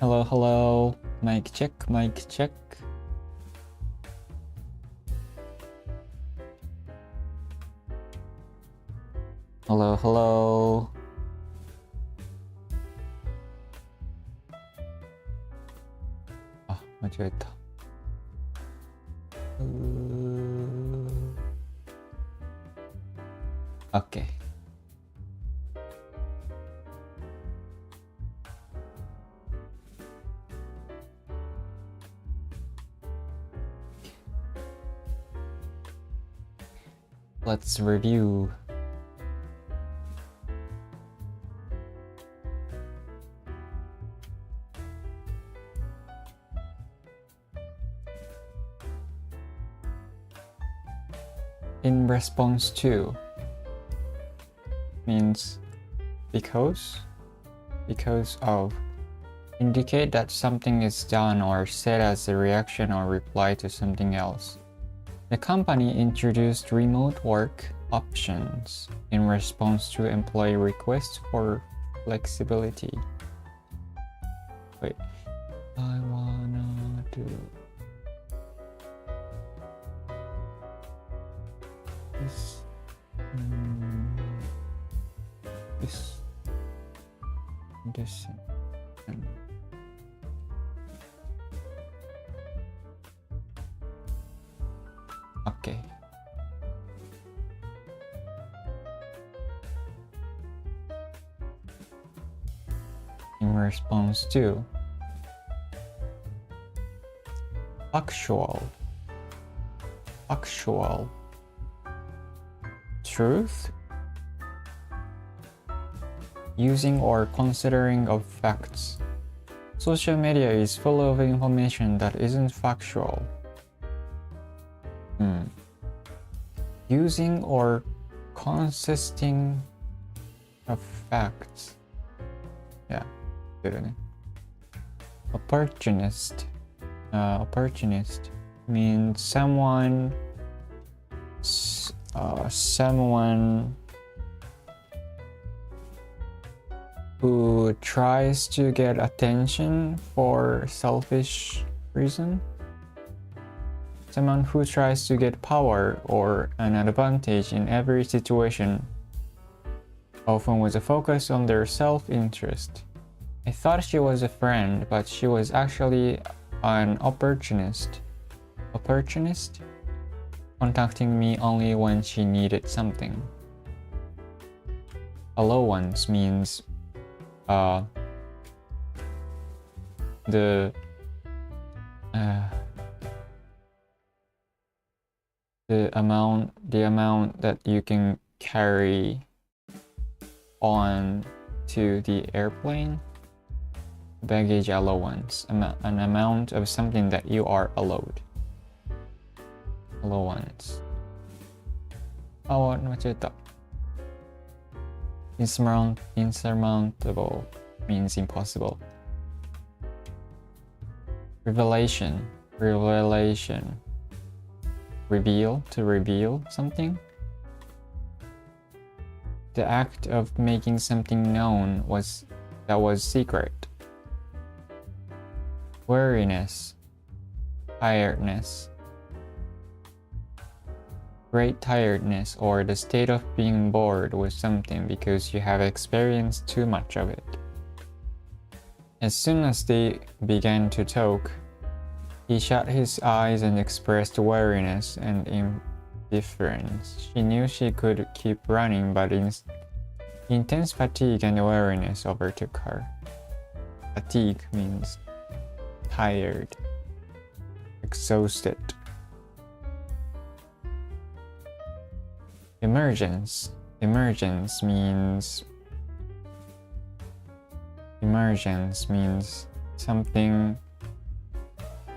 Hello, hello. Mic check, mic check. Hello, hello. あ、間違えた。OK。Let's review. In response to means because of. Indicate that something is done or said as a reaction or reply to something else. The company introduced remote work options in response to employee requests for flexibility. Wait, I wanna do this. This. Okay. In response to. Actual. Truth. Using or considering of facts. Social media is full of information that isn't factual. Using or consisting of facts. Yeah, good, ne? Opportunist. Opportunist means someone who tries to get attention for selfish reason. Someone who tries to get power or an advantage in every situation, often with a focus on their self-interest. I thought she was a friend, but she was actually an opportunist. Opportunist? Contacting me only when she needed something. Allowance means the amount that you can carry on to the airplane. Baggage allowance, an amount of something that you are allowed. Allowance. Oh, 間違えた。Insurmountable means impossible. Revelation. Reveal, to reveal something. The act of making something known that was secret. Weariness, tiredness. Great tiredness, or the state of being bored with something because you have experienced too much of it. As soon as they began to talk, he shut his eyes and expressed weariness and indifference. She knew she could keep running, but intense fatigue and weariness overtook her. Fatigue means tired, exhausted. Emergence means something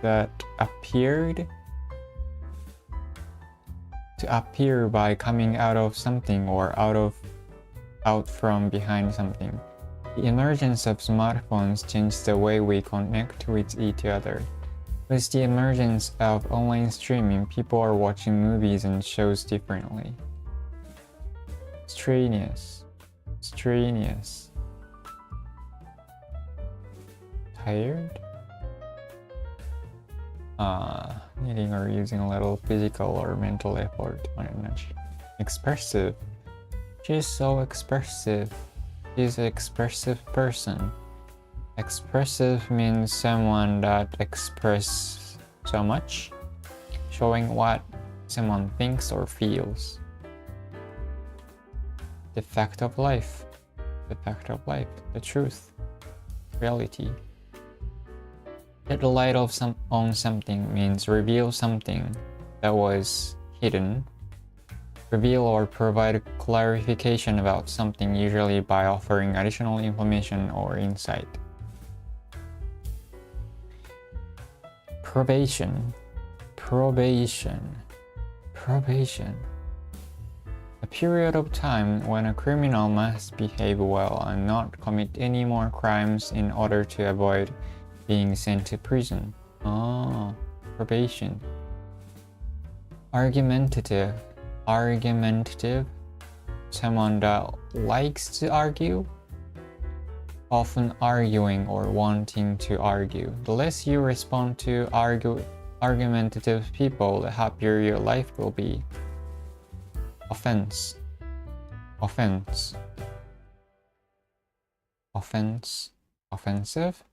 that appeared, to appear by coming out of something or out from behind something. The emergence of smartphones changed the way we connect with each other. With the emergence of online streaming, people are watching movies and shows differently. Strenuous. tired. Needing or using a little physical or mental effort on energy. Expressive. She's so expressive. She's an expressive person. Expressive means someone that expresses so much, showing what someone thinks or feels. The fact of life. The fact of life. The truth. Reality. Shed light on something means reveal something that was hidden. Reveal or provide clarification about something, usually by offering additional information or insight. Probation. Probation. Probation. A period of time when a criminal must behave well and not commit any more crimes in order to avoid being sent to prison. Probation. Argumentative. Argumentative. Someone that likes to argue. Often arguing or wanting to argue. The less you respond to argumentative people, the happier your life will be. Offense. Offense. Offense. Offensive.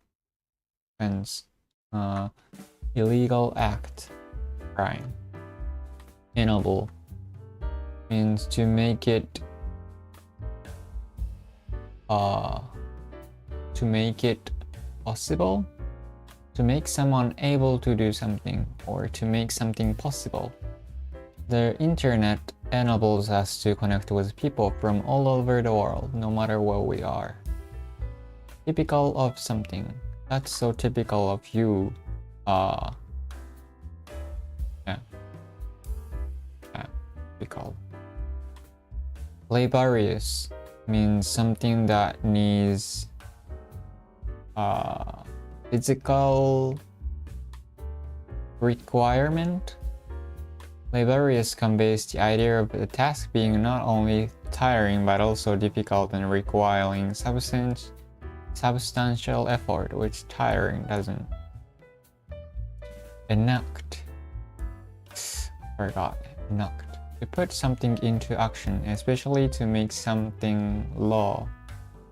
Offense. Illegal act. Crime. Enable means to make it possible, to make someone able to do something, or to make something possible. The internet enables us to connect with people from all over the world, no matter where we are. Typical of something. That's so typical of you. Typical. Laborious means something that needs physical requirement. Laborious conveys the idea of the task being not only tiring but also difficult and requiring substantial effort, which tiring doesn't. Enact. Forgot. Enact. To put something into action, especially to make something law.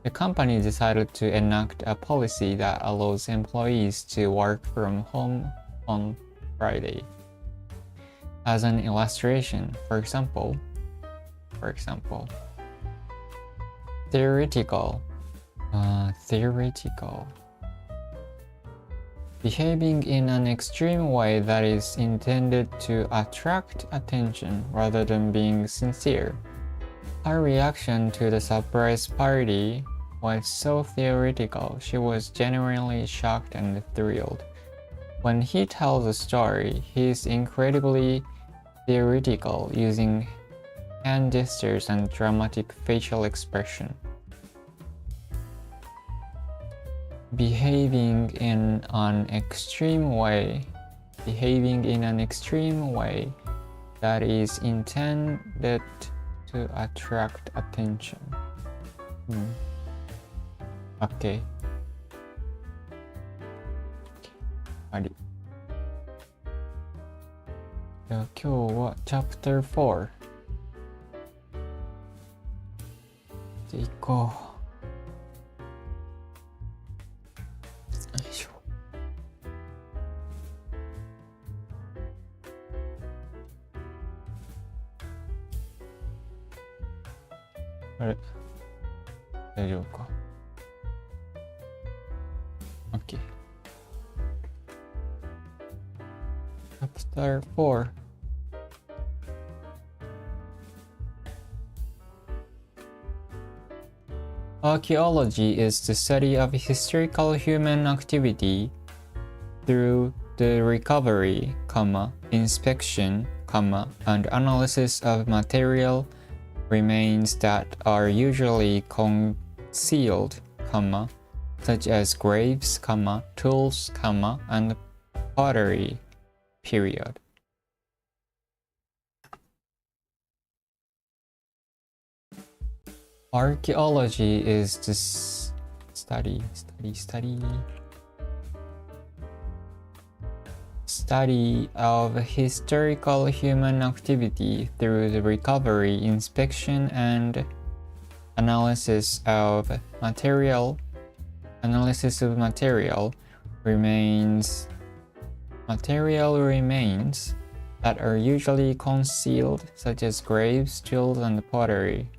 The company decided to enact a policy that allows employees to work from home on Friday. As an illustration, for example, theoretical. Behaving in an extreme way that is intended to attract attention rather than being sincere. Her reaction to the surprise party was so theoretical, she was genuinely shocked and thrilled. When he tells a story, he is incredibly theoretical, using hand gestures and dramatic facial expression. Behaving in an extreme way that is intended to attract attention. Okay. 終わり。じゃあ今日は Chapter 4でいこう。あれ大丈夫か OK Chapter 4 Archaeology is the study of historical human activity through the recovery, inspection, and analysis of material remains that are usually concealed, such as graves, tools, and pottery, period. Archaeology is the study study of historical human activity through the recovery, inspection, and analysis of material remains that are usually concealed, such as graves, tools, and pottery.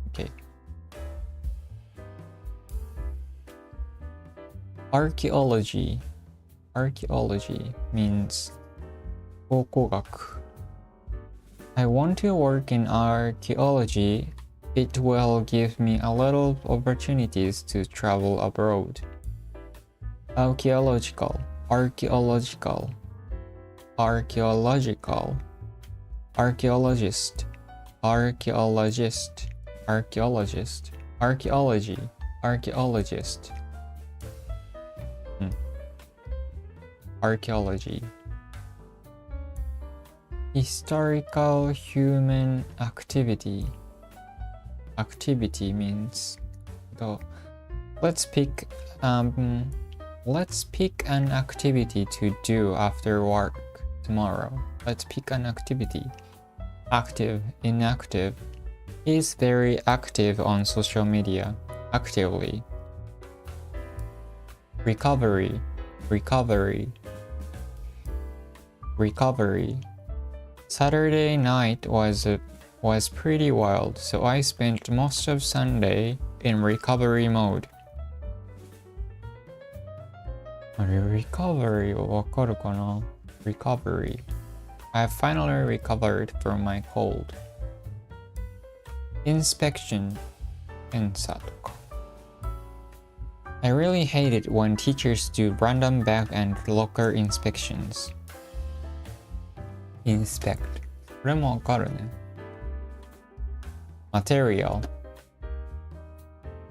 Okay. Archaeology means 考古学. I want to work in archaeology. It will give me a lot of opportunities to travel abroad. Archaeological, archaeologist, archaeology, archaeologist. Archaeology. Historical human activity. Activity means let's pick an activity to do after work tomorrow. Let's pick an activity. Active, inactive. He's very active on social media. Actively. Recovery. Saturday night was pretty wild, so I spent most of Sunday in recovery mode. あれ、recovery はわかるかな？ Recovery. I have finally recovered from my cold. Inspection. 検査とか。I really hate it when teachers do random bag and locker inspections. Inspect. これもわかるね。Material.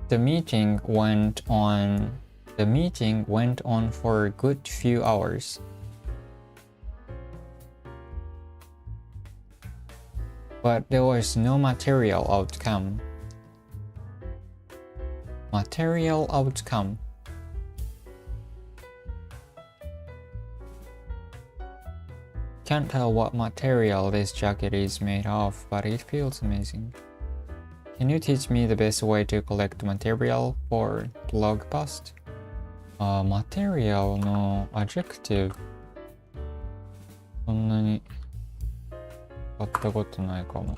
The meeting went on for a good few hours. But there was no material outcome. Material outcome. Can't tell what material this jacket is made of, but it feels amazing. Can you teach me the best way to collect material for blog post? Material の adjective そんなに使ったことないかも。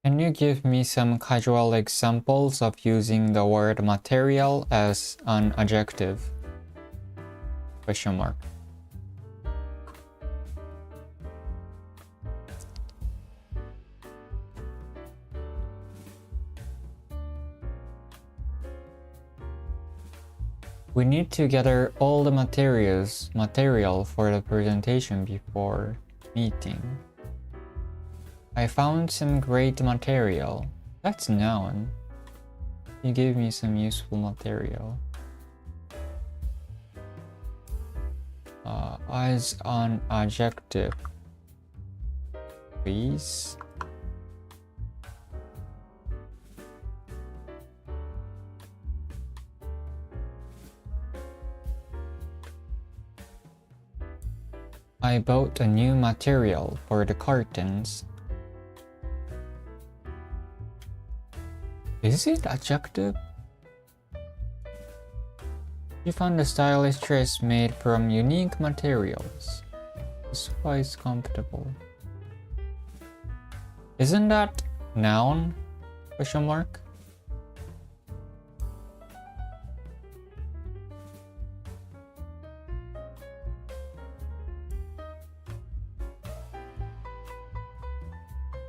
Can you give me some casual examples of using the word material as an adjective? Question mark. We need to gather all the material for the presentation before meeting. I found some great material. That's noun. You gave me some useful material. As an adjective, please. I bought a new material for the curtains. Is it adjective? You found a stylish dress made from unique materials. This why it's comfortable. Isn't that noun? Question mark.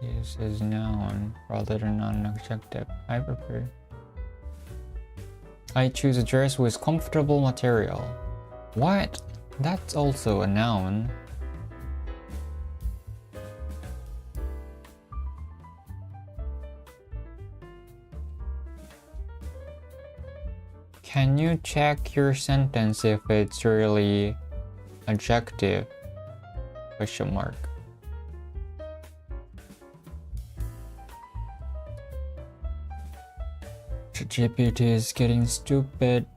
This is noun rather than an adjective. I prefer. I choose a dress with comfortable material. What? That's also a noun. Can you check your sentence if it's really adjective? Question mark. GPT is getting stupid.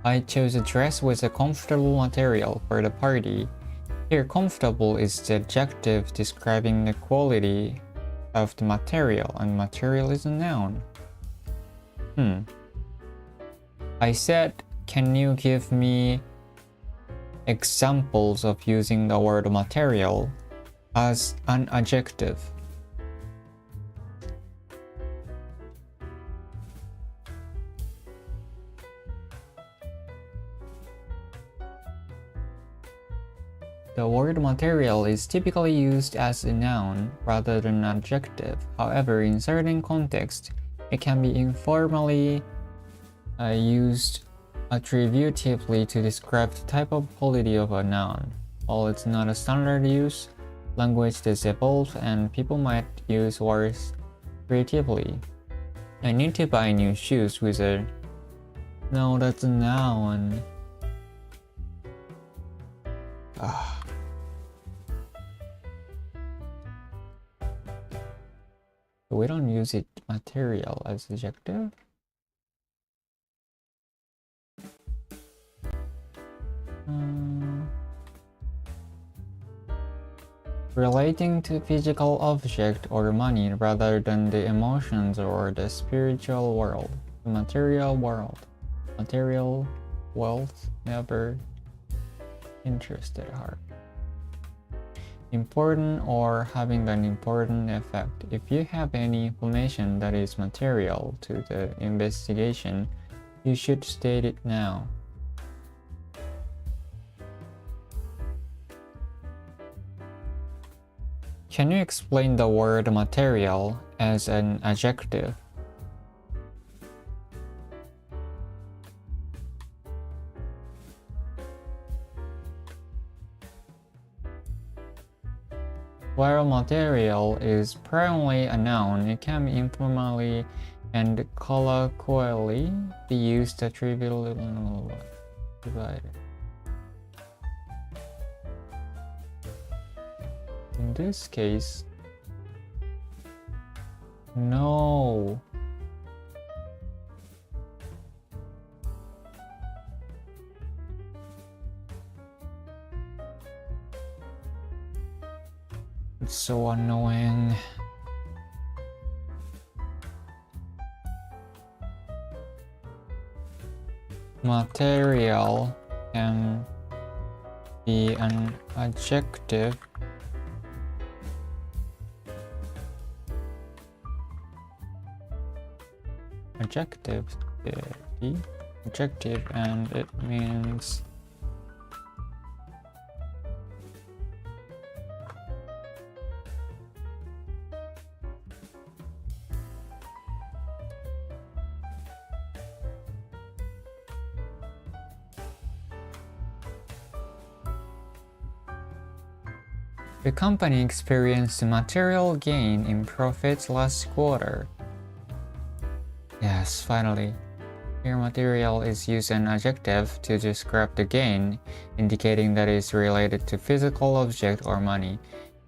I chose a dress with a comfortable material for the party. Here, comfortable is the adjective describing the quality of the material, and material is a noun. I said, can you give me examples of using the word material as an adjective? The word material is typically used as a noun rather than an adjective. However, in certain contexts, it can be informally used attributively to describe the type of quality of a noun. While it's not a standard use, language does evolve and people might use words creatively. I need to buy new shoes with a... No, that's a noun. We don't use it material as adjective. Relating to physical object or money rather than the emotions or the spiritual world. The material world. Material wealth never interested her. Important or having an important effect. If you have any information that is material to the investigation, you should state it now. Can you explain the word material as an adjective? While material is primarily a noun, it can informally and colloquially be used attributively. In this case, no. It's so annoying. Material can be an adjective adjective and it means the company experienced a material gain in profits last quarter. Yes, finally. Here material is used as an adjective to describe the gain, indicating that it is related to physical object or money.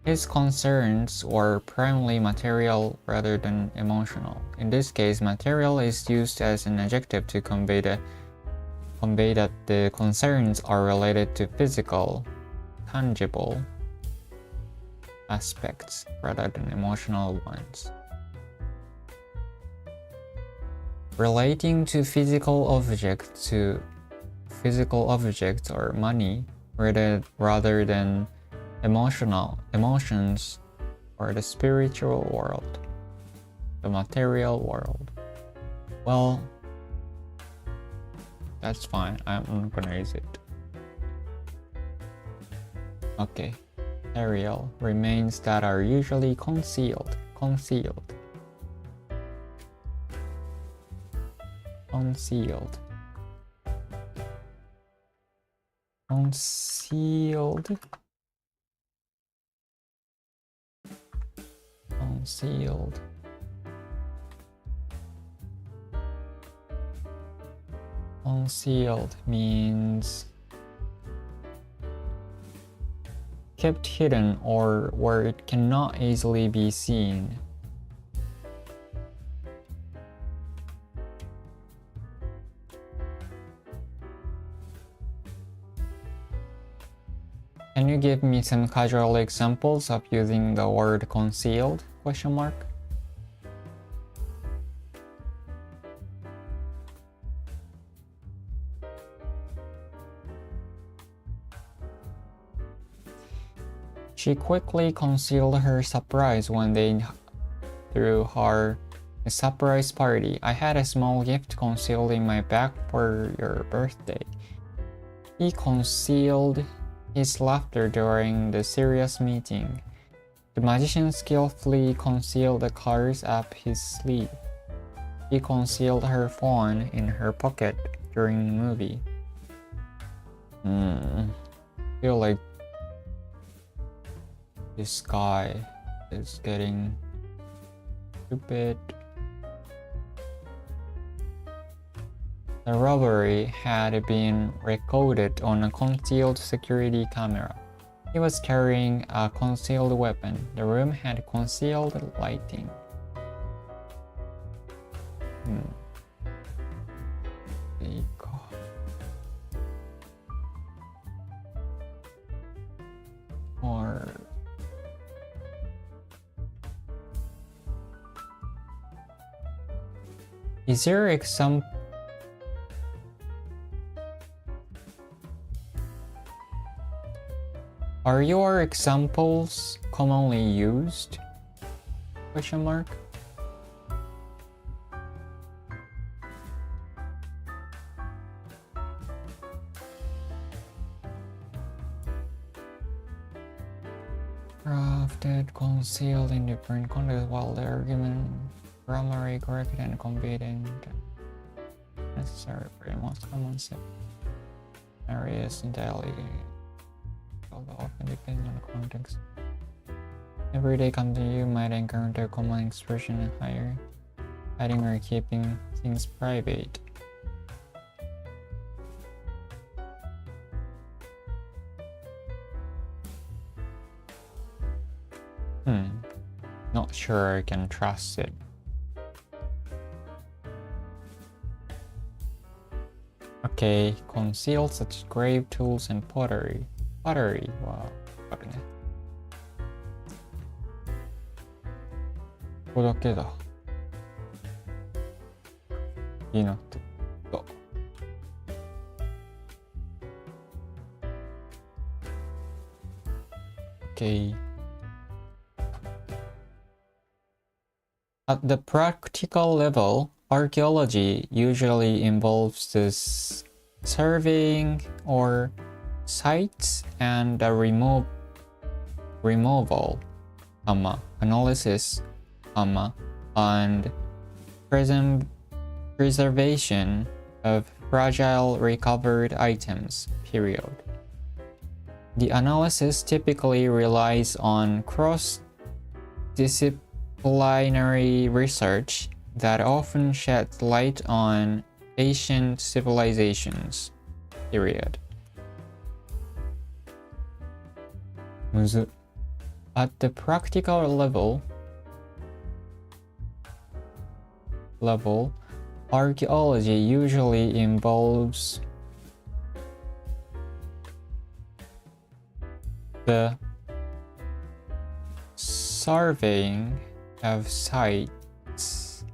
His concerns were primarily material rather than emotional. In this case, material is used as an adjective to convey that the concerns are related to physical, tangible aspects rather than emotional ones. Relating to physical objects or money rather than emotions or the spiritual world, the material world. Well, that's fine. I'm not gonna use it. Okay. Material remains that are usually concealed. Concealed. Concealed. concealed. Concealed means kept hidden or where it cannot easily be seen. Can you give me some casual examples of using the word concealed? Question mark. She quickly concealed her surprise when they threw her a surprise party. I had a small gift concealed in my bag for your birthday. He concealed his laughter during the serious meeting. The magician skillfully concealed the cards up his sleeve. He concealed her phone in her pocket during the movie. I feel like this guy is getting stupid. The robbery had been recorded on a concealed security camera. He was carrying a concealed weapon. The room had concealed lighting. Or is there example? Are your examples commonly used? Question mark. Crafted, concealed in different contexts while the argument primary, correct, and competent necessary for the most common areas entirely. Although often depending on the context. Everyday content you might encounter common expression and hiding or keeping things private. Not sure I can trust it. Okay, conceal such as grave tools and pottery. Pottery, wow. あるね。ここだけだ。いいなって言った。Okay. At the practical level, archaeology usually involves this surveying or sites and the removal, analysis, and preservation of fragile recovered items, period. The analysis typically relies on cross-disciplinary research that often sheds light on ancient civilizations, period. むず。At the practical level, archaeology usually involves the surveying of sites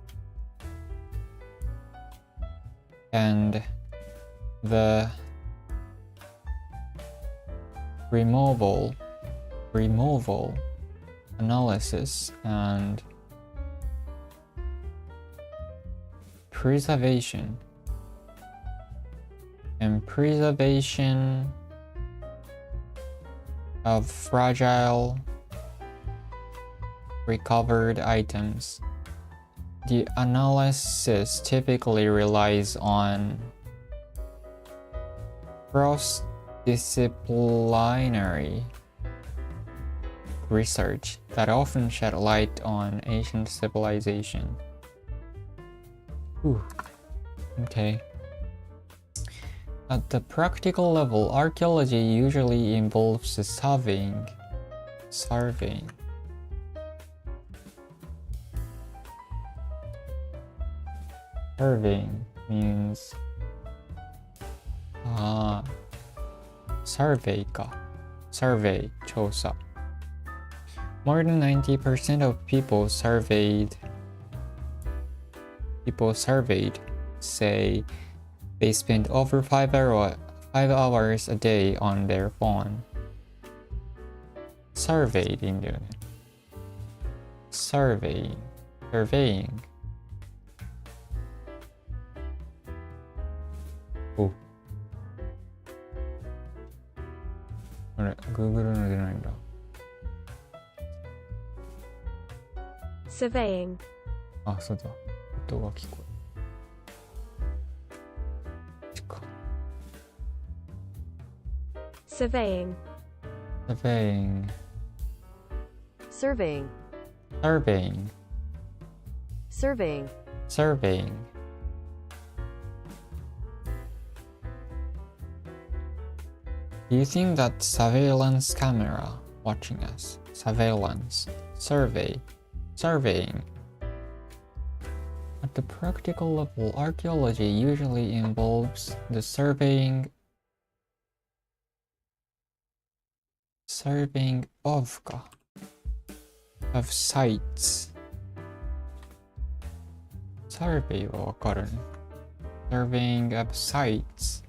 and the removal, analysis, and preservation of fragile recovered items. The analysis typically relies on cross-disciplinary research that often shed light on ancient civilization. Ooh. Okay. At the practical level, archaeology usually involves surveying. Surveying means survey か survey 調査 More than 90% of people surveyed say they spend over 5 hours a day on their phone. Surveyed いいんだよね surveying おあれ Google の出ないんだ Surveying あ、そうだ音が聞こえる Surveying Surveying Surveying Surveying Surveying Surveying Do you think that surveillance camera watching us? Surveillance Surveying At the practical level, archaeology usually involves the surveying of sites. Survey はわかるね。Surveying of sites.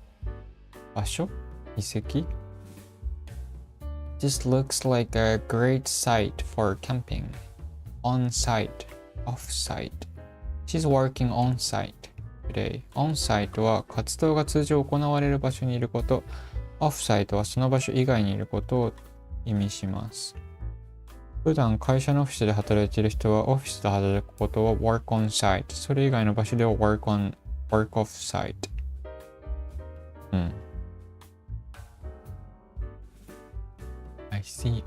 場所？遺跡？ This looks like a great site for camping. On-site, off-site. She's working on-site today. On-site は活動が通常行われる場所にいること。Off-site はその場所以外にいることを意味します。普段会社のオフィスで働いている人はオフィスで働くことを work on site。それ以外の場所では work off site。うん。I see.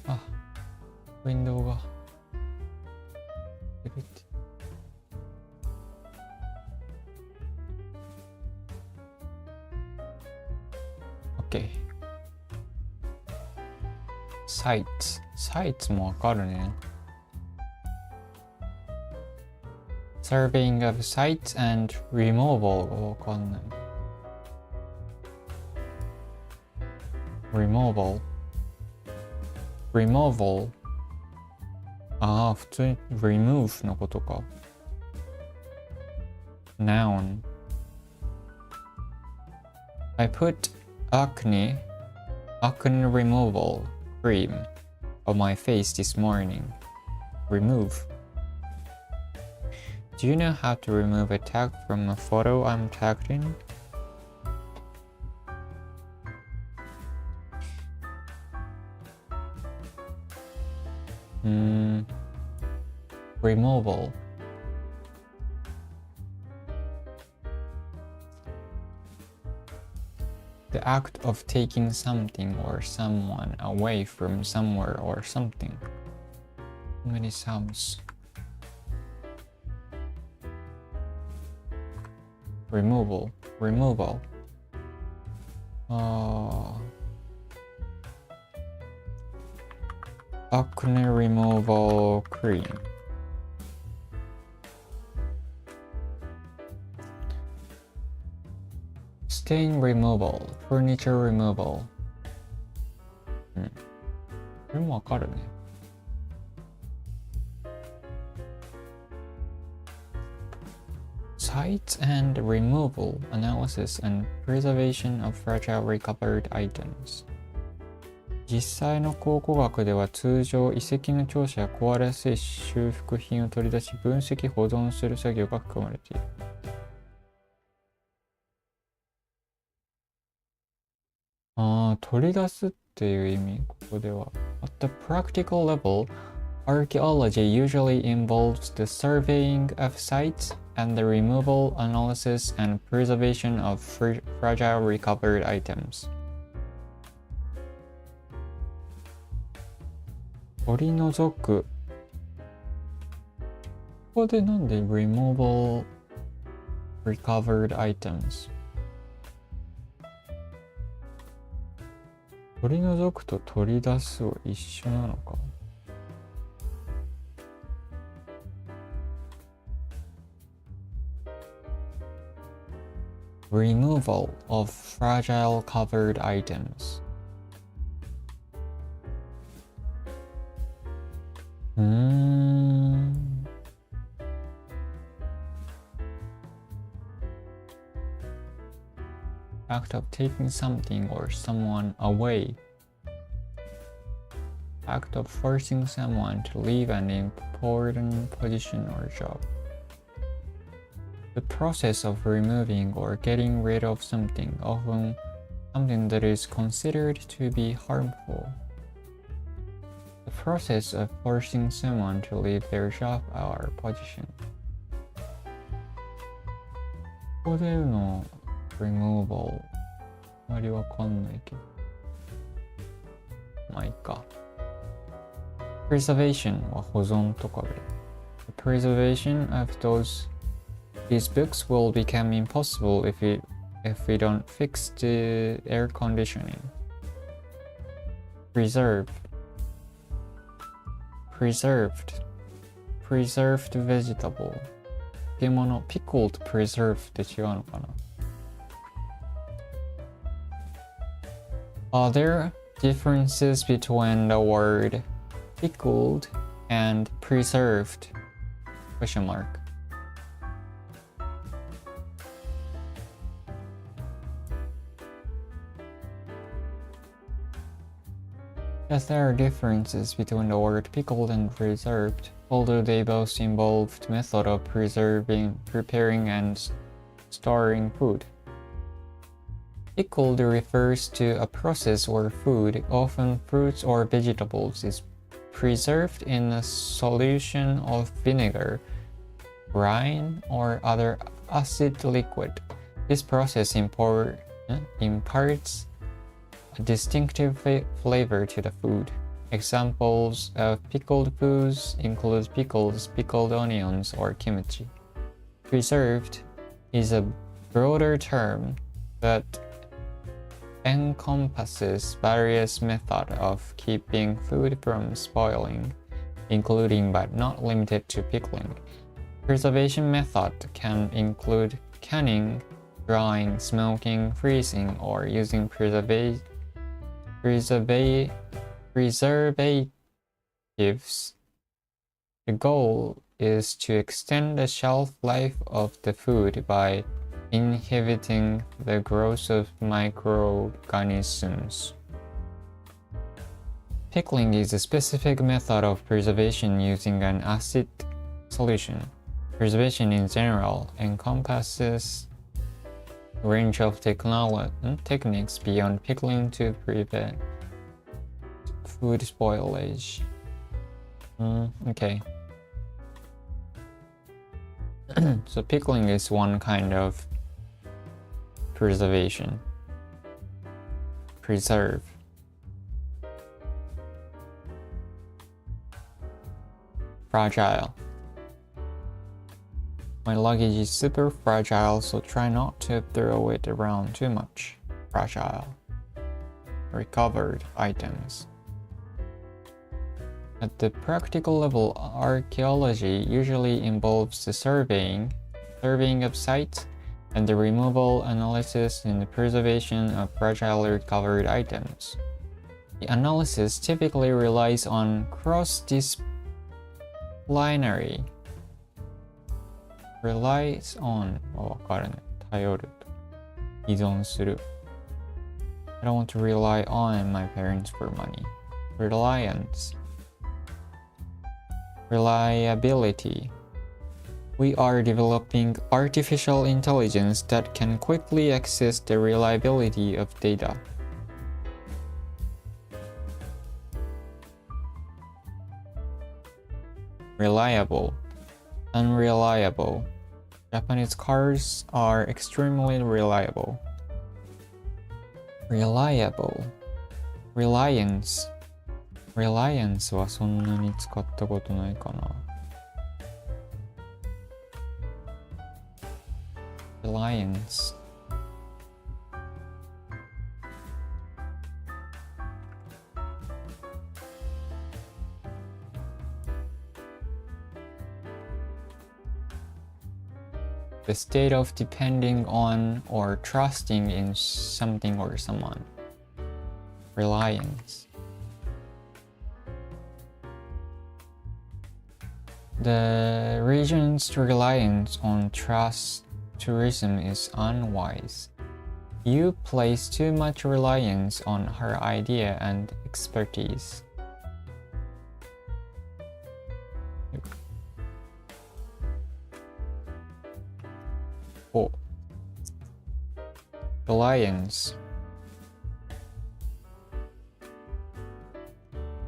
あ、ウィンドウが出るって。OK。sites もわかるね。Surveying of sites and removal がわかんない。Removal ああ、普通に remove のことか。Noun I put acne removal cream on my face this morning. Remove. Do you know how to remove a tag from a photo I'm tagged in? Removal. The act of taking something or someone away from somewhere or something. How many sounds? Removal. Acne removal cream. Stain removal, furniture removal. これもわかるね。Sites and removal, analysis and preservation of fragile recovered items. 実際の考古学では通常遺跡の調査や壊れやすい修復品を取り出し分析保存する作業が含まれている。取り出すっていう意味、ここでは。At the practical level, archaeology usually involves the surveying of sites and the removal, analysis, and preservation of fragile recovered items. 取り除く。ここでなんで removal, recovered items? 取り除くと取り出すは一緒なのか。Removal of fragile covered items. Act of taking something or someone away. Act of forcing someone to leave an important position or job. The process of removing or getting rid of something, often something that is considered to be harmful. The process of forcing someone to leave their job or position. ここで言うのremoval あまりわかんないけどまあいいか。Preservation は保存とかで The preservation of these books will become impossible if we don't fix the air conditioning. Preserved vegetable 漬物 pickled preserved って違うのかな。Are there differences between the word pickled and preserved? Question mark. Yes, there are differences between the word pickled and preserved, although they both involve the method of preparing and storing food. Pickled refers to a process where food, often fruits or vegetables, is preserved in a solution of vinegar, brine, or other acid liquid. This process imparts a distinctive flavor to the food. Examples of pickled foods include pickles, pickled onions, or kimchi. Preserved is a broader term that encompasses various methods of keeping food from spoiling, including but not limited to pickling. Preservation method can include canning, drying, smoking, freezing, or using preservatives. The goal is to extend the shelf life of the food by inhibiting the growth of microorganisms. Pickling is a specific method of preservation using an acid solution. Preservation in general encompasses a range of techniques beyond pickling to prevent food spoilage. Okay. So pickling is one kind of preservation. Preserve. Fragile. My luggage is super fragile, so try not to throw it around too much. Fragile. Recovered items. At the practical level, archaeology usually involves the surveying of sites, and the removal, analysis, and the preservation of fragile recovered items. The analysis typically relies on cross-disciplinary. Relies on わかるね。頼ると。依存する。I don't want to rely on my parents for money. Reliance. Reliability. We are developing artificial intelligence that can quickly access the reliability of data. Reliable. Unreliable. Japanese cars are extremely reliable. Reliable. Reliance. Reliance はそんなに使ったことないかな。Reliance. The state of depending on or trusting in something or someone. Reliance. The region's reliance on trust tourism is unwise. You place too much reliance on her idea and expertise. Oh. Reliance.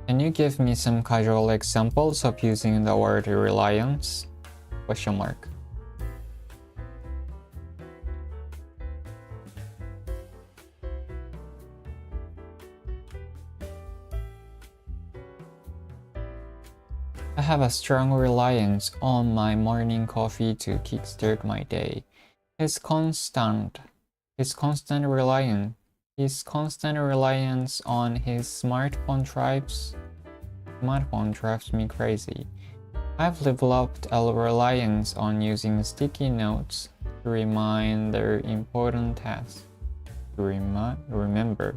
Can you give me some casual examples of using the word reliance? Question mark. I have a strong reliance on my morning coffee to kickstart my day. His constant reliance on his smartphone drives me crazy. I've developed a reliance on using sticky notes to remind their important tasks. Remember.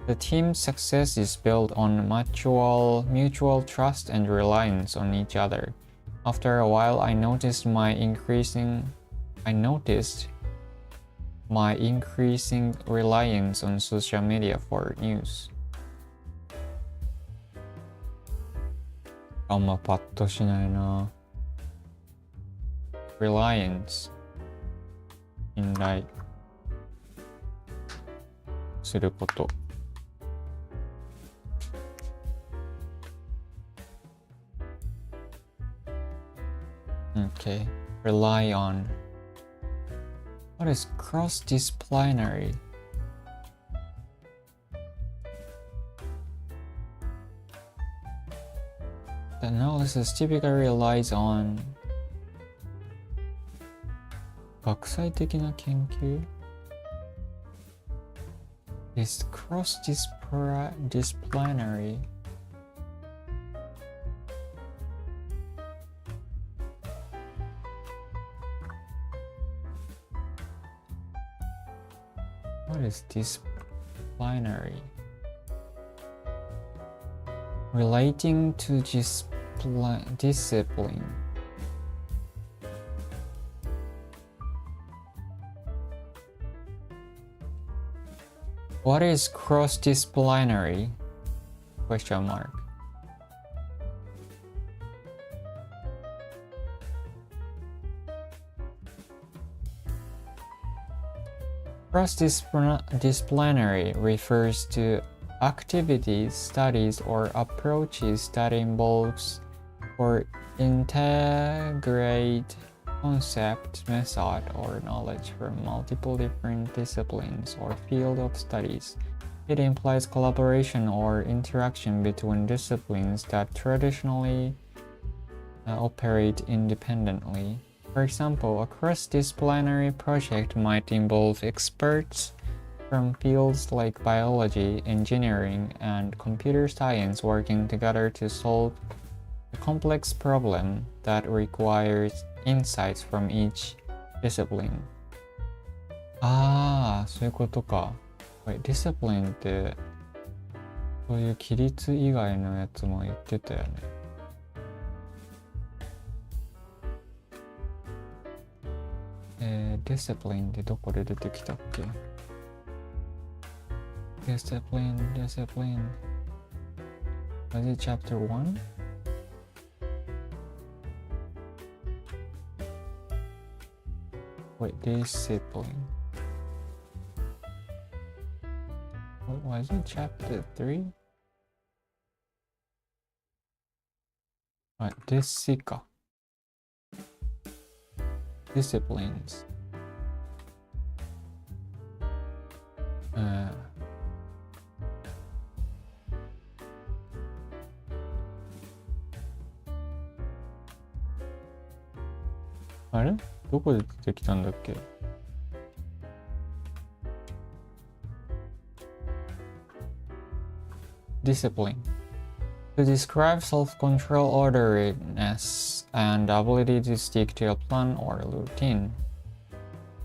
The team's success is built on mutual trust and reliance on each other. After a while, I noticed my increasing reliance on social media for news. あんまパッとしないな。Reliance 信頼すること。Okay, rely on. What is cross-disciplinary? The analysis typically relies on 学際的な研究 is cross-disciplinary. What is disciplinary? Relating to discipline. What is cross-disciplinary? Question mark. Cross-disciplinary refers to activities, studies, or approaches that involves or integrate concept, method, or knowledge from multiple different disciplines or field of studies. It implies collaboration or interaction between disciplines that traditionally operate independently. For example, a cross-disciplinary project might involve experts from fields like biology, engineering, and computer science working together to solve a complex problem that requires insights from each discipline. ああ、そういうことか。ディスプリンってそういう規律以外のやつも言ってたよね。ディスプリンってどこで出てきたっけ？ Discipline. Was it chapter 1? Wait, discipline. What was it? Chapter 3? Disciplines. あれどこで出てきたんだっけ Discipline. To describe self-control, orderliness, and ability to stick to a plan or routine.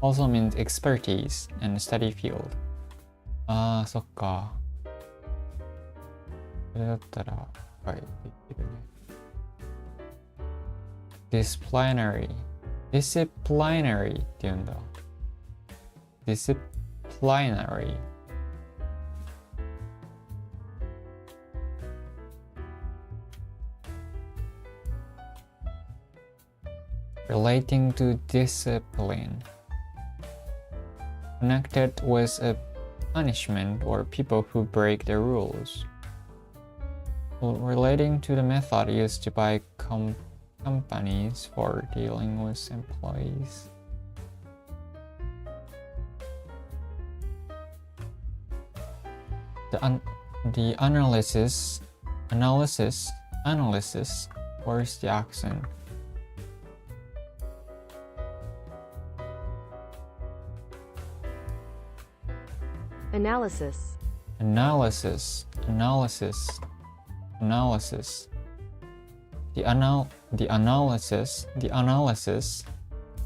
Also means expertise and study field. ああ、そっか。それだったら、はい、できるね。Disciplinary って言うんだ。Disciplinary. Relating to discipline. Connected with a punishment or people who break the rules. Relating to the method used by companies for dealing with employees. The analysis where's the accent? Analysis. The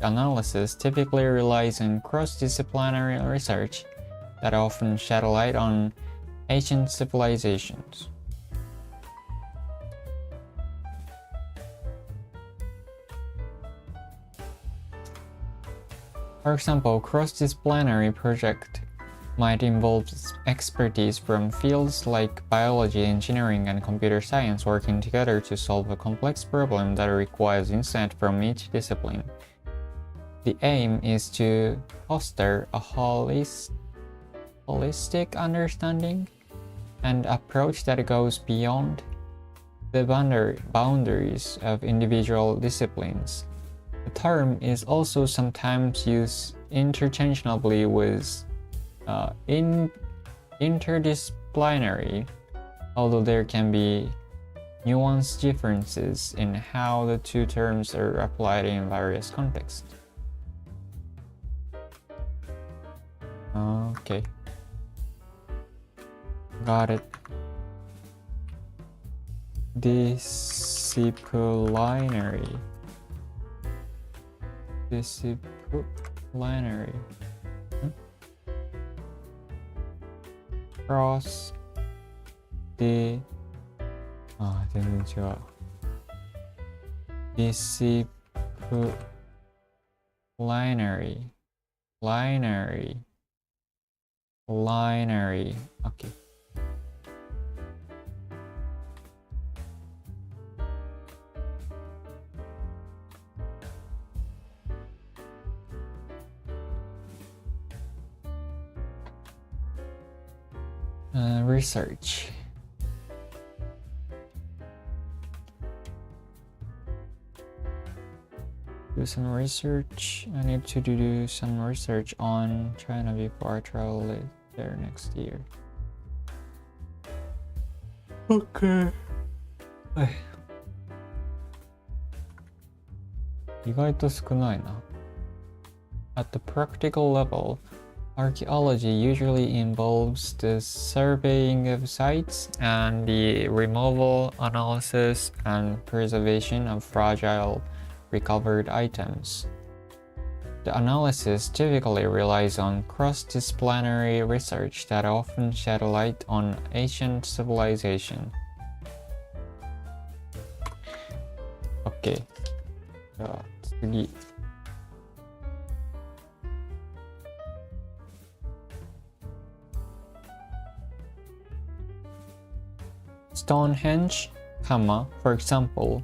analysis typically relies on cross-disciplinary research that often shed light on ancient civilizations. For example, cross-disciplinary project might involve expertise from fields like biology, engineering, and computer science working together to solve a complex problem that requires insight from each discipline. The aim is to foster a holistic understanding and approach that goes beyond the boundaries of individual disciplines. The term is also sometimes used interchangeably with interdisciplinary, although there can be nuanced differences in how the two terms are applied in various contexts. Okay. Got it. Disciplinary. Cross the 全然違う Disciplinary Okay. Research. Do some research. I need to do some research on China before I travel there next year. Okay. 意外と少ないな。At the practical level, archaeology usually involves the surveying of sites and the removal, analysis, and preservation of fragile recovered items. The analysis typically relies on cross-disciplinary research that often shed light on ancient civilization. Okay. じゃあ次。Stonehenge, for example,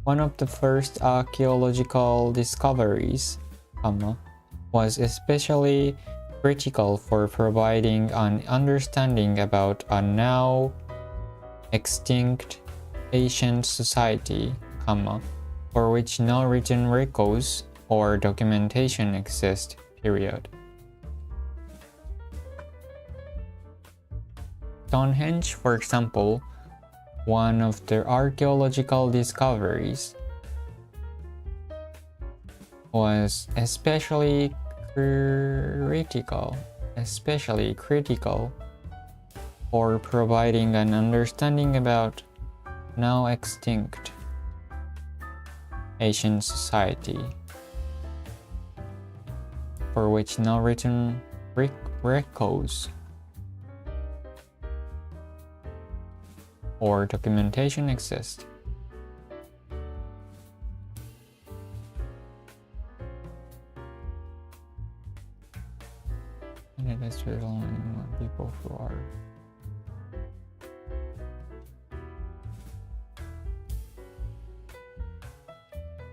one of the first archaeological discoveries, was especially critical for providing an understanding about a now extinct ancient society, for which no written records or documentation exist, period. Stonehenge, for example, one of the archaeological discoveries, was especially critical for providing an understanding about now extinct Asian society, for which no written records or documentation exist. And it is relying on people who are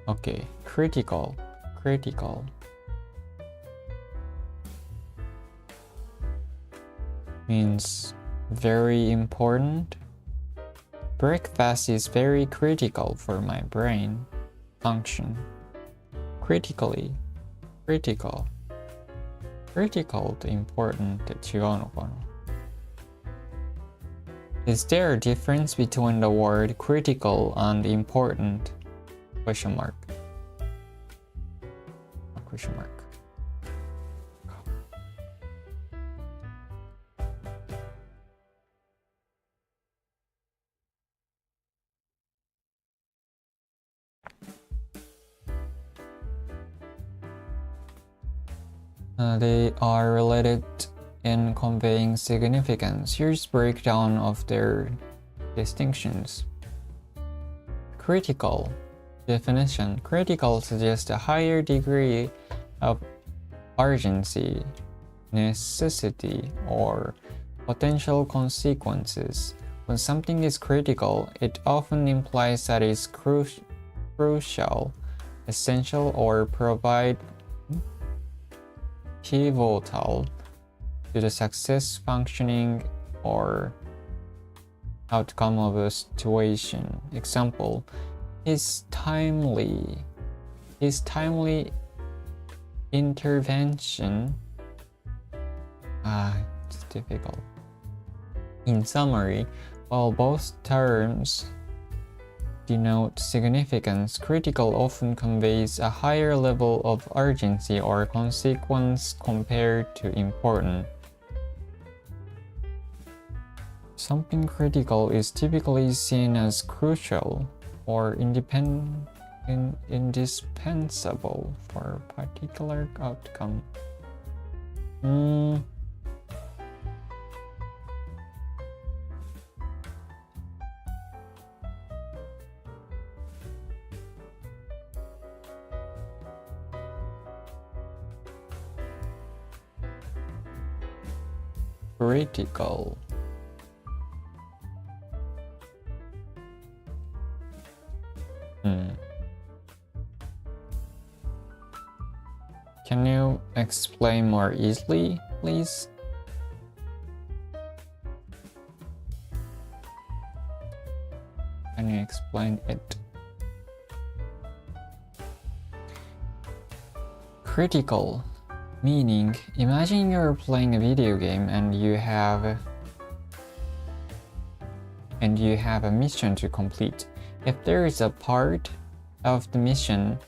okay. Critical means very important. Breakfast is very critical for my brain function. Critical と important って違うのかな? Is there a difference between the word critical and important? Question mark. They are related in conveying significance. Here's breakdown of their distinctions. Critical definition. Critical suggests a higher degree of urgency, necessity, or potential consequences. When something is critical, it often implies that it's crucial, essential, or pivotal to the success, functioning, or outcome of a situation. Example, his timely intervention. It's difficult. In summary, while both terms denote significance, critical often conveys a higher level of urgency or consequence compared to important. Something critical is typically seen as crucial or indispensable for a particular outcome. Critical. Can you explain more easily, please? Can you explain it? Critical. Meaning, imagine you're playing a video game and you have a mission to complete. If there is a part of the mission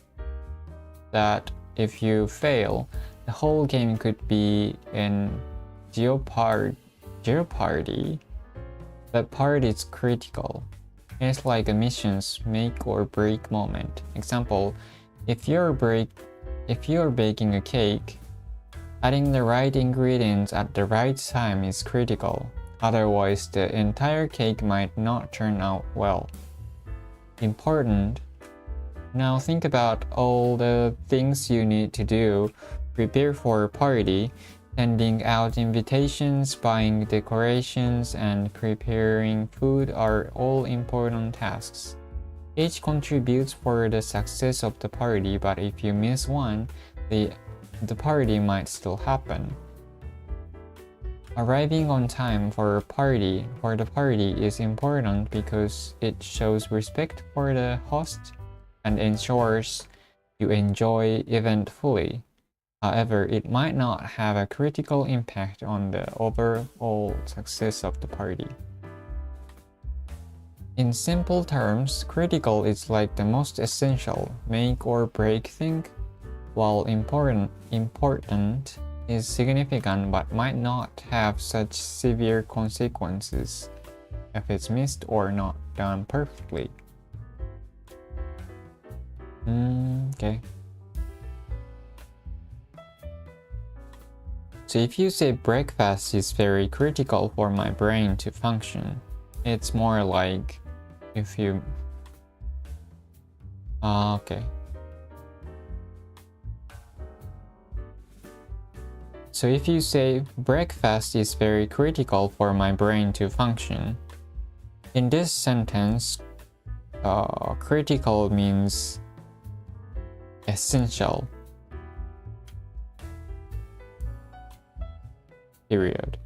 that if you fail, the whole game could be in jeopardy. That part is critical. It's like a mission's make or break moment. Example, if you're baking a cake, adding the right ingredients at the right time is critical. Otherwise, the entire cake might not turn out well. Important. Now think about all the things you need to do, prepare for a party, Sending out invitations, buying decorations, and preparing food are all important tasks. Each contributes for the success of the party, but if you miss one, the party might still happen. Arriving on time for the party is important because it shows respect for the host and ensures you enjoy event fully. However, it might not have a critical impact on the overall success of the party. In simple terms, critical is like the most essential, make or break thing, while important is significant but might not have such severe consequences if it's missed or not done perfectly. Okay. So if you say breakfast is very critical for my brain to function, it's more like if you... okay. So if you say breakfast is very critical for my brain to function, in this sentence, critical means essential. Period.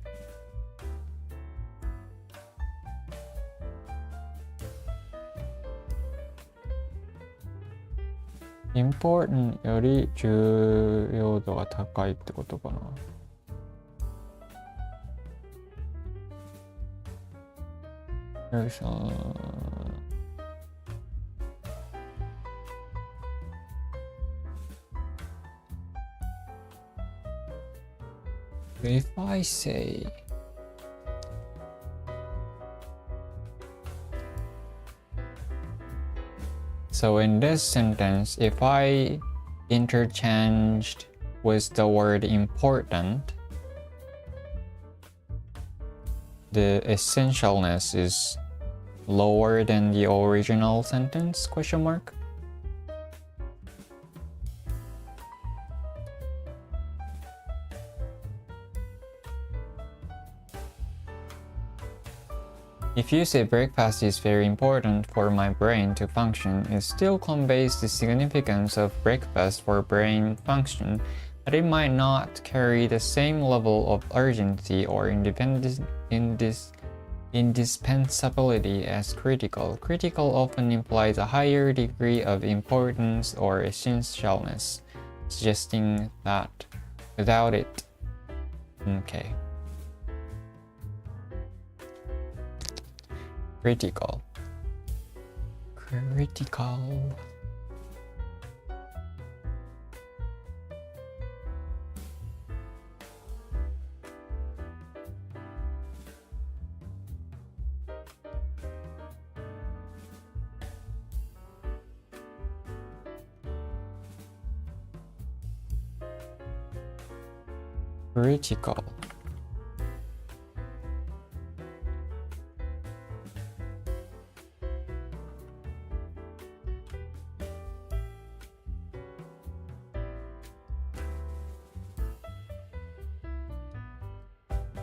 important より重要度が高いってことかな。よいしょ。If I say so in this sentence, if I interchanged with the word important, the essentialness is lower than the original sentence, question mark? If you say breakfast is very important for my brain to function, it still conveys the significance of breakfast for brain function, but it might not carry the same level of urgency or indispensability as critical. Critical often implies a higher degree of importance or essentialness, suggesting that without it... Okay. Critical. Critical.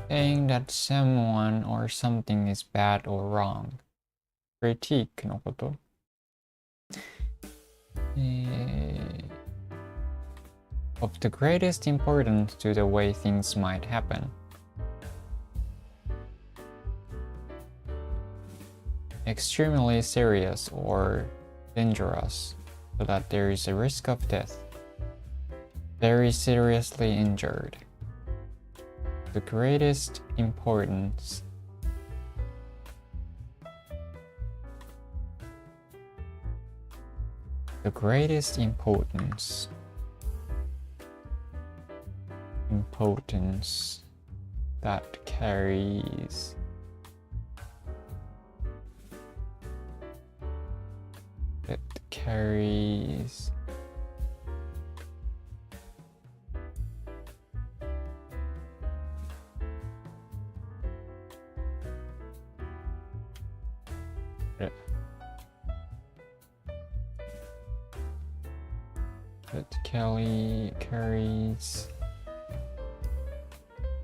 Saying that someone or something is bad or wrong. Critique のこと。Of the greatest importance to the way things might happen. Extremely serious or dangerous, so that there is a risk of death. Very seriously injured. The greatest importance. The greatest importance. Importance that carries carries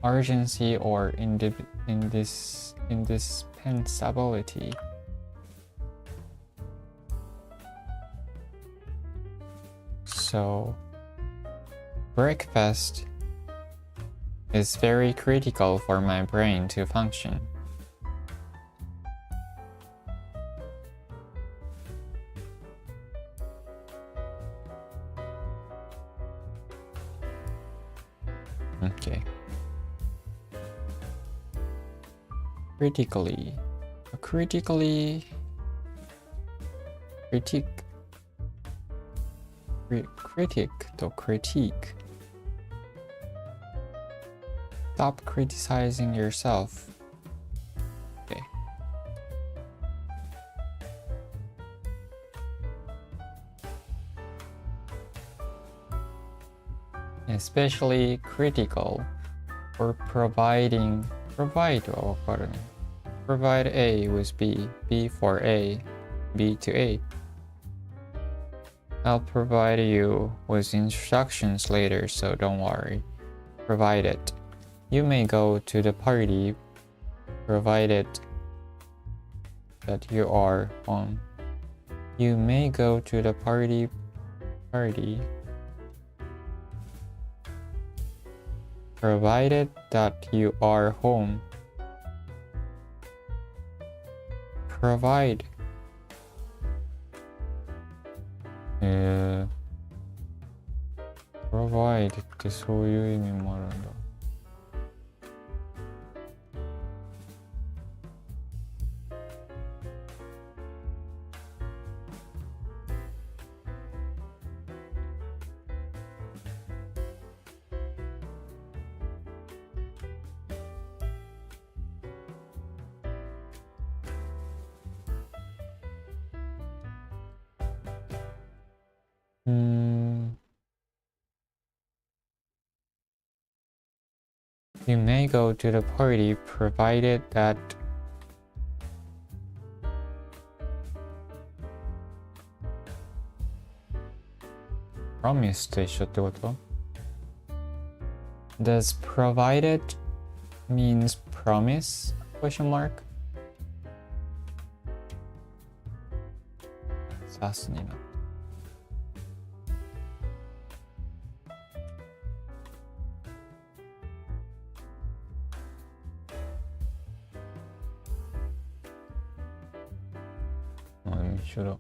urgency or indispensability. So, breakfast is very critical for my brain to function. Okay. Critic と critique. Stop criticizing yourself. Okay. Especially critical for provide はわかるね。Provide A with B, B for A, B to A. I'll provide you with instructions later, so don't worry. Provided you may go to the party, provided that you are home. You may go to the party. Provided that you are home. Provide. Provide ってそういう意味もあるんだ。You may go to the party provided that promise と一緒ってこと？ Does provided means promise? Question mark? さすにな。一緒だ。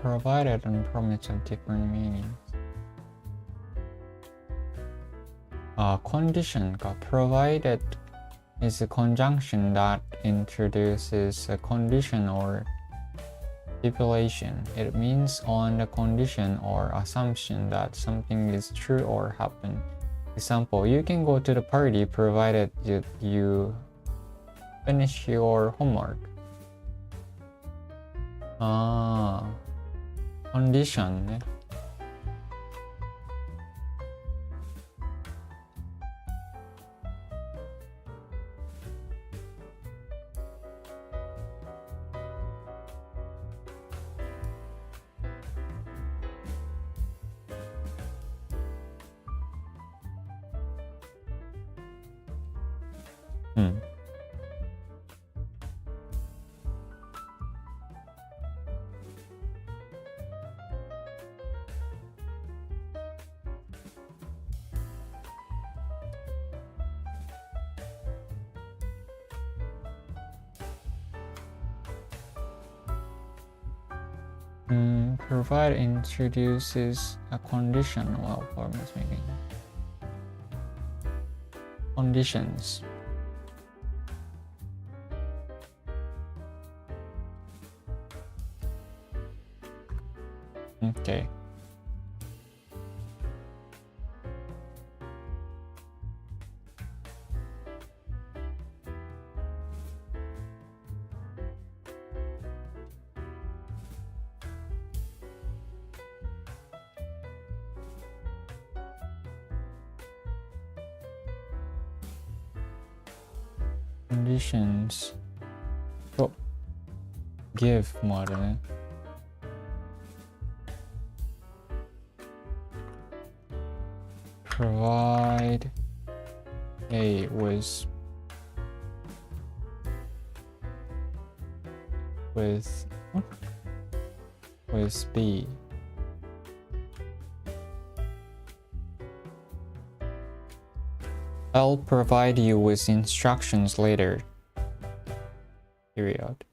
Provided and promise have different meanings. Condition か。Provided is a conjunction that introduces a condition or stipulation. It means on the condition or assumption that something is true or happen. Example, you can go to the party provided you finish your homework. Condition ね。Provide introduces a condition while promise making. Conditions. Okay. conditions と give もあるね。provide A with B. I'll provide you with instructions later. Period.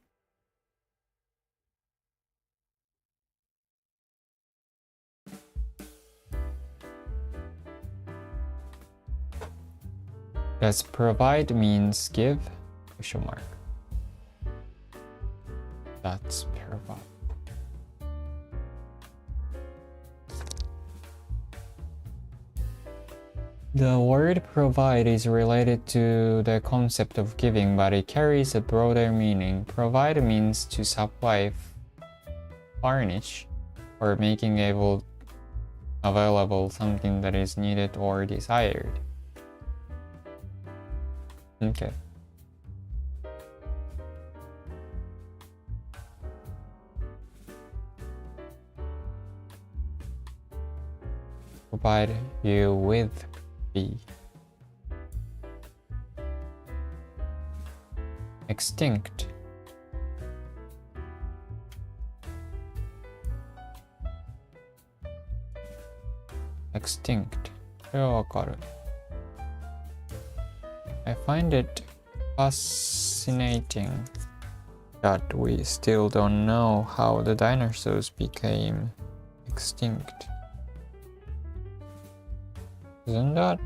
Does provide means give? Question mark. That's provide. The word provide is related to the concept of giving, but it carries a broader meaning. Provide means to supply, furnish, or making available something that is needed or desired. Okay. Provide you with B. Extinct. Extinct. これはわかる。I find it fascinating that we still don't know how the dinosaurs became extinct. Isn't that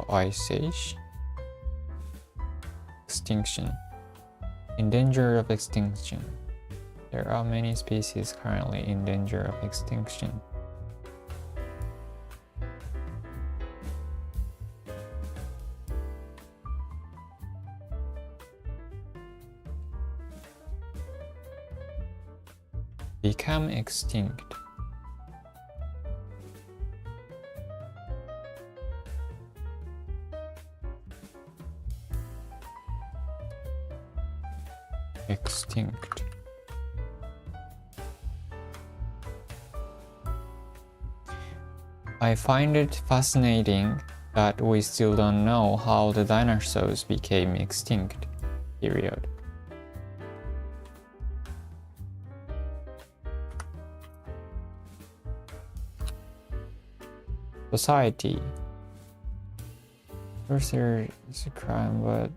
Ice Age? Extinction. In danger of extinction. There are many species currently in danger of extinction. Become extinct. Extinct. I find it fascinating that we still don't know how the dinosaurs became extinct. Period. Society. First, there is a crime, but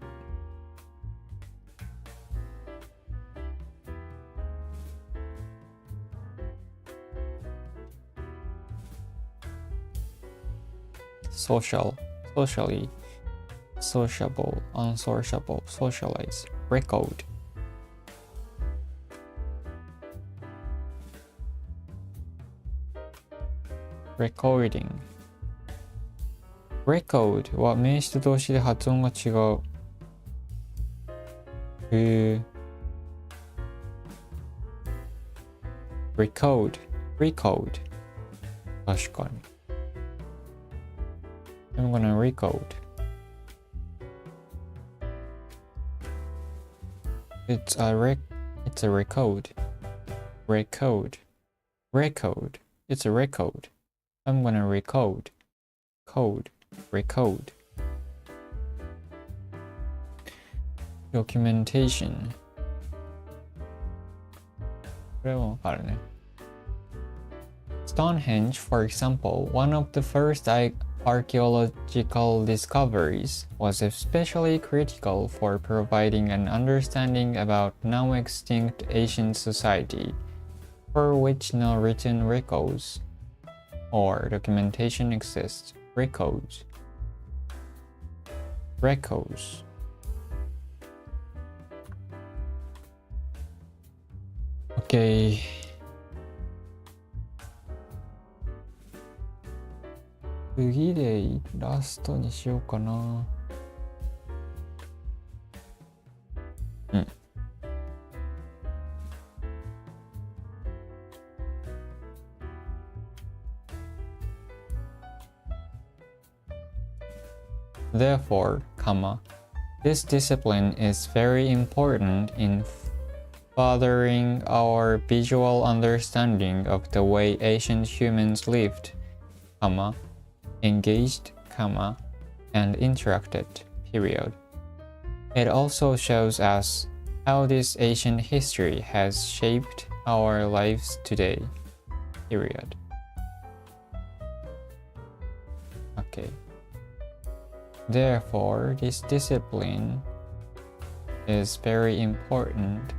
socially, sociable, unsociable, socialize, record. Recording. Record は名詞と動詞で発音が違う。Record. 確かに。I'm gonna recode. It's a record. Record. It's a record. I'm gonna record. Record. Documentation. これもわかるね。Stonehenge, for example, one of the first archaeological discoveries, was especially critical for providing an understanding about now-extinct ancient society, for which no written records or documentation exists. Records. Okay. 次でラストにしようかな。Therefore, this discipline is very important in furthering our visual understanding of the way ancient humans lived, engaged, and interacted, period. It also shows us how this ancient history has shaped our lives today, period. Okay. Therefore, this discipline is very important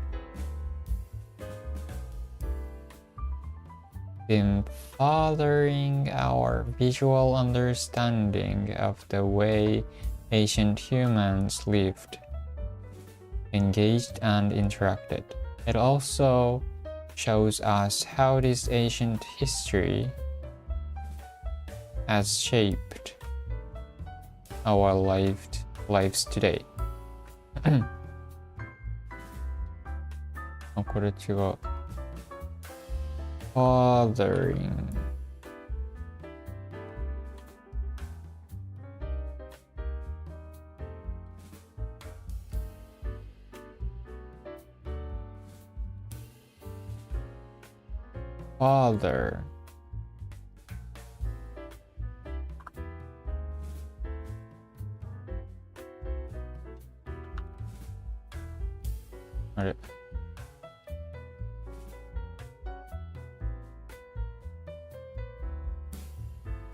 in furthering our visual understanding of the way ancient humans lived, engaged, and interacted. It also shows us how this ancient history has shaped our lives today. あ、これ違う。Fathering. Father.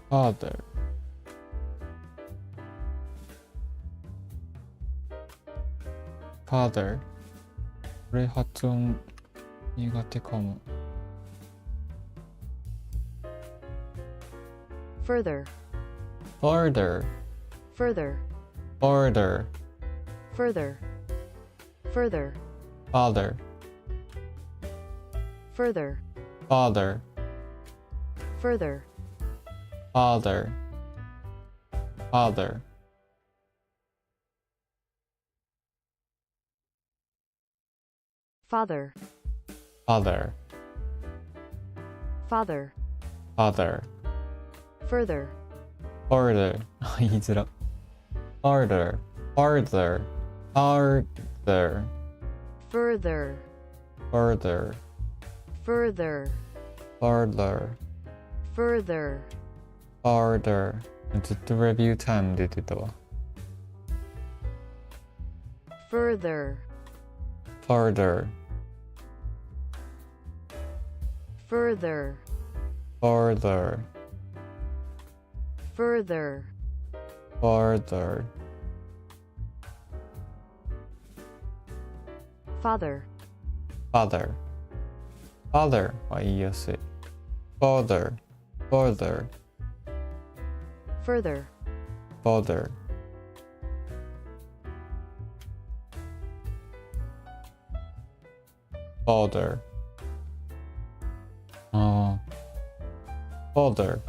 Father. Father. これ発音苦手かも。Further. Further. Further. Further. Further. Further. Father. Further. Father. Further. Father. Father. Father. Father. Father. Father. Further. Further. 言いづら。Farther. Farther. Farther. Further. Further. Further. Farther. Further. Farther. ずっとレビュータイム出てたわ。Further. Farther. Further. Farther. Further. Farther. Father. Father. Father は言いやすい。Father. Father. Further. Father. Father. ああ。Father.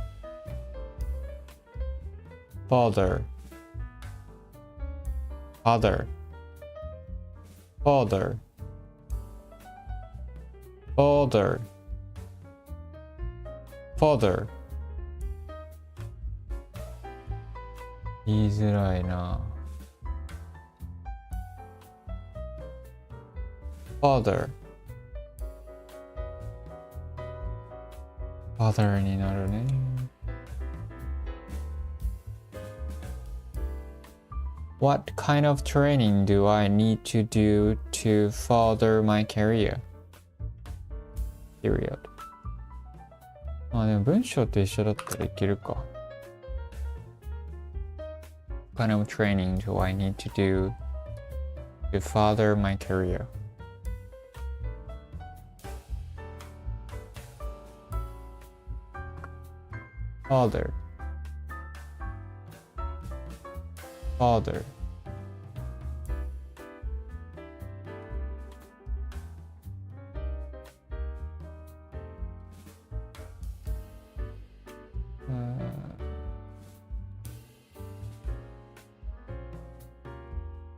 Father. Father. Father. Father. Father. 言いづらいな。Father. Father になるね。What kind of training do I need to do to further my career? Period. まあでも文章と一緒だったらいけるか。What kind of training do I need to do to further my career? Father. Father.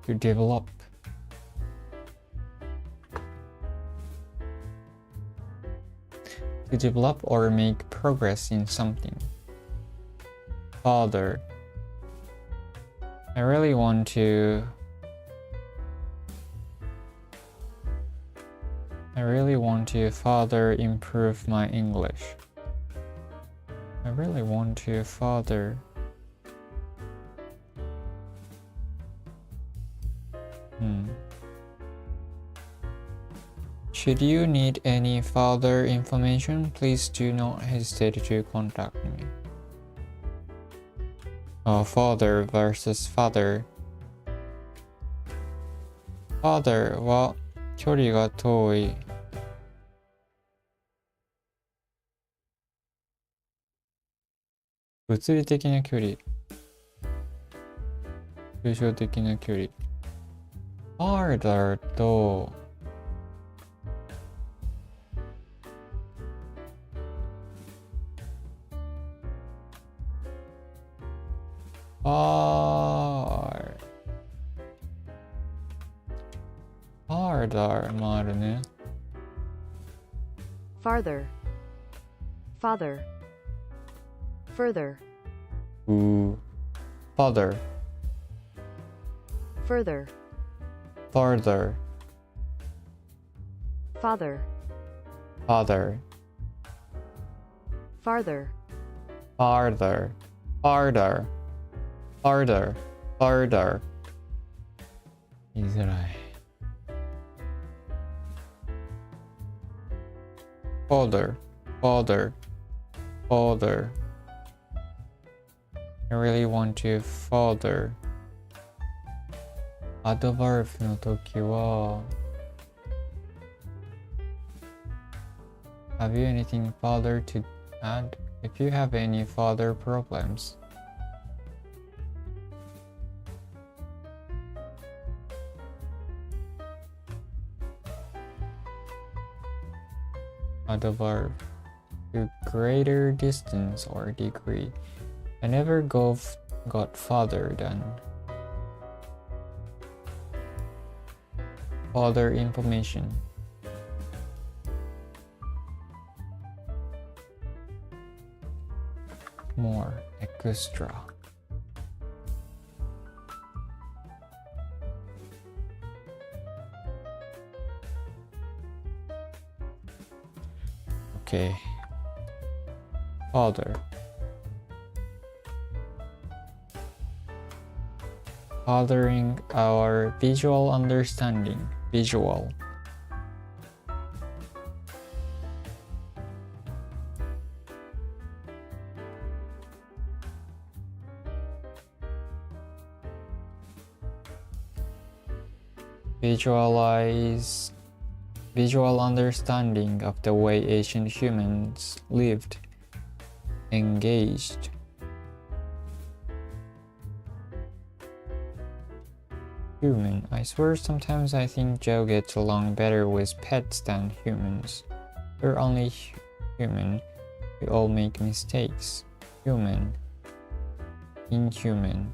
To develop. To develop or make progress in something. Father. I really want to further improve my English. I really want to further Should you need any further information, please do not hesitate to contact me. Father versus father. Father は距離が遠い。物理的な距離。抽象的な距離。Farther とfarther もあるね。farther, father, further, father, further, farther, father, father, farther, farther, farther, farther, farther. 言いづらい。Father, father, father. I really want to father. アドバルブの時は Have you anything further to add? If you have any further problems. Adverb to greater distance or degree. I never got farther than further information. More extra. Okay. Further. Furthering our visual understanding. Visual. Visual understanding of the way ancient humans lived, engaged. Human. I swear sometimes I think Joe gets along better with pets than humans. We're only human. We all make mistakes. Human. Inhuman.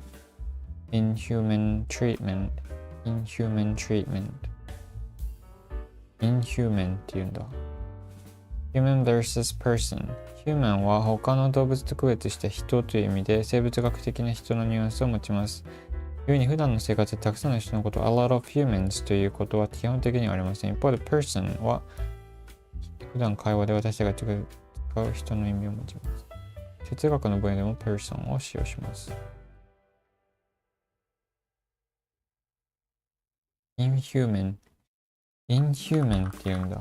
Inhuman treatment. Inhuman treatment. Inhuman って言うんだ。Human versus person. Human は他の動物と区別した人という意味で生物学的な人のニュアンスを持ちます。故に普段の生活でたくさんの人のことを a lot of humans ということは基本的にはありません。一方で person は普段会話で私たちが使う人の意味を持ちます。哲学の分野でも person を使用します。Inhuman って言うんだ。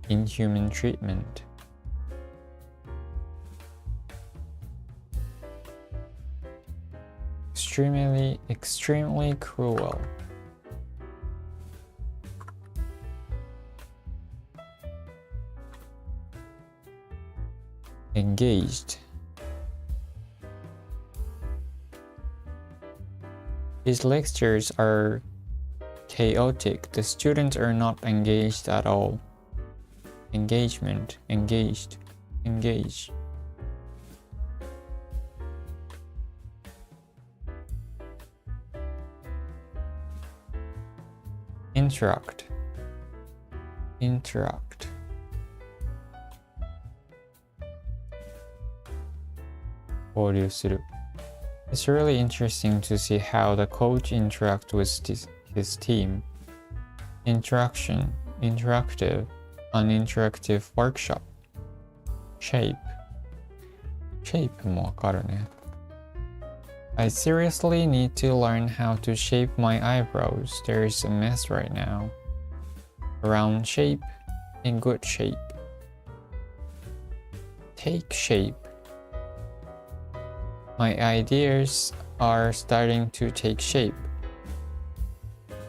Inhuman treatment. Extremely cruel. Engaged. These lectures are chaotic. The students are not engaged at all. Engagement, engaged, engage. Interact. interact. It's really interesting to see how the coach interacts with his team. Interaction, interactive, an interactive workshop. Shape. Shape もわかるね。I seriously need to learn how to shape my eyebrows. There is a mess right now. Round shape, in good shape. Take shape. My ideas are starting to take shape.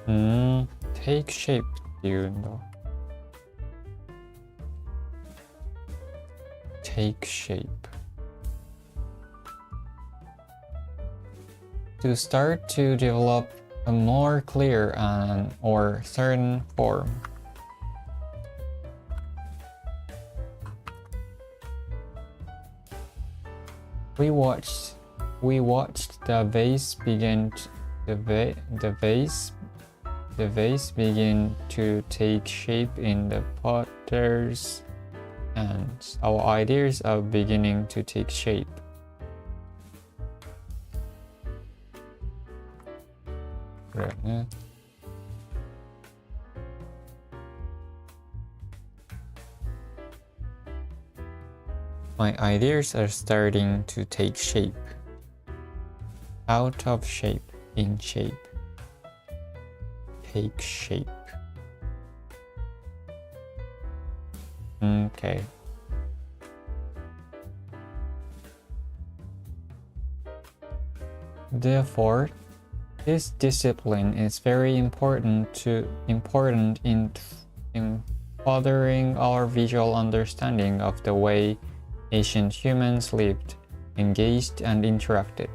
Take shape って言うんだ。Take shape. To start to develop a more clear or certain form. We watched the vase begin to take shape in the potter's hands. Our ideas are beginning to take shape. My ideas are starting to take shape. Out of shape, in shape. Take shape. Okay. Therefore, this discipline is very important in furthering our visual understanding of the way ancient humans lived, engaged, and interacted.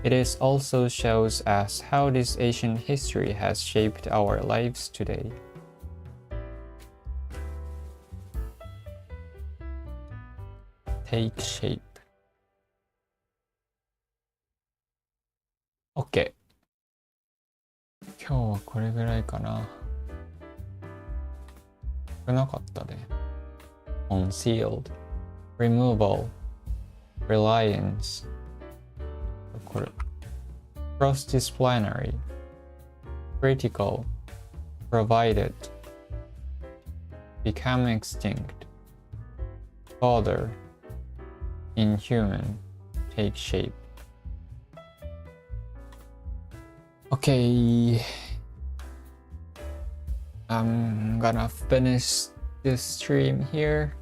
It also shows us how this ancient history has shaped our lives today. Take shape. OK。今日はこれぐらいかな。少なかったね。Concealed, removal, reliance. これ。Cross-disciplinary, critical, provided, become extinct, further, inhuman, take shape. Okay, I'm gonna finish this stream here.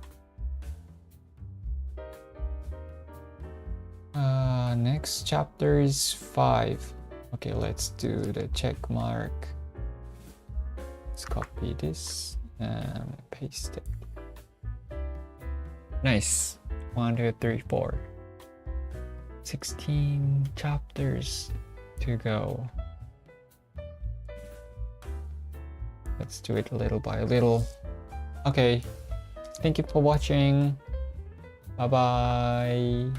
Next chapter is 5. Okay, let's do the check mark. Let's copy this and paste it. Nice. 1, 2, 3, 4. 16 chapters to go. Let's do it little by little. Okay. Thank you for watching. Bye bye.